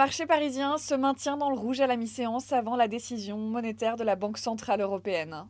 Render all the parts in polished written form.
marché parisien se maintient dans le rouge à la mi-séance avant la décision monétaire de la Banque centrale européenne.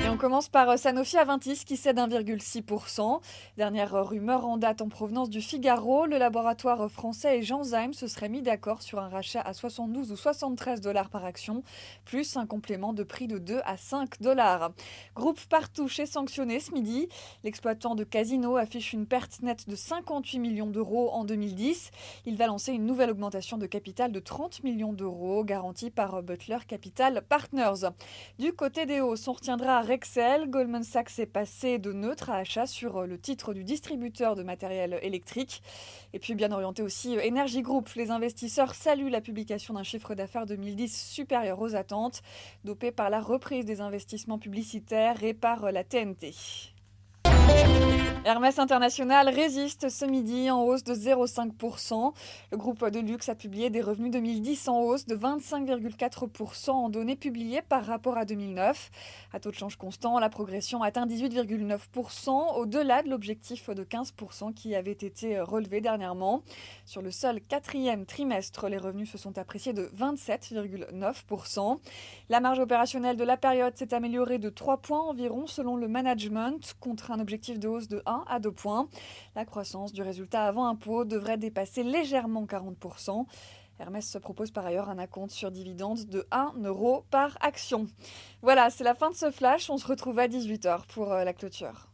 Et on commence par Sanofi Aventis qui cède 1,6%. Dernière rumeur en date en provenance du Figaro, le laboratoire français et Genzyme se seraient mis d'accord sur un rachat à 72 ou 73 dollars par action, plus un complément de prix de 2 à 5 dollars. Groupe Partouche est sanctionné ce midi. L'exploitant de Casino affiche une perte nette de 58 millions d'euros en 2010. Il va lancer une nouvelle augmentation de capital de 30 millions d'euros, garantie par Butler Capital Partners. Du côté des hausses, on retiendra Rexel. Goldman Sachs est passé de neutre à achat sur le titre du distributeur de matériel électrique. Et puis bien orienté aussi Energy Group. Les investisseurs saluent la publication d'un chiffre d'affaires 2010 supérieur aux attentes, dopé par la reprise des investissements publicitaires et par la TNT. Hermès International résiste ce midi en hausse de 0,5%. Le groupe de luxe a publié des revenus 2010 en hausse de 25,4% en données publiées par rapport à 2009. À taux de change constant, la progression atteint 18,9%, au-delà de l'objectif de 15% qui avait été relevé dernièrement. Sur le seul quatrième trimestre, les revenus se sont appréciés de 27,9%. La marge opérationnelle de la période s'est améliorée de 3 points environ selon le management, contre un objectif de hausse de 1 à 2 points. La croissance du résultat avant impôt devrait dépasser légèrement 40%. Hermès se propose par ailleurs un acompte sur dividende de 1 euro par action. Voilà, c'est la fin de ce flash. On se retrouve à 18h pour la clôture.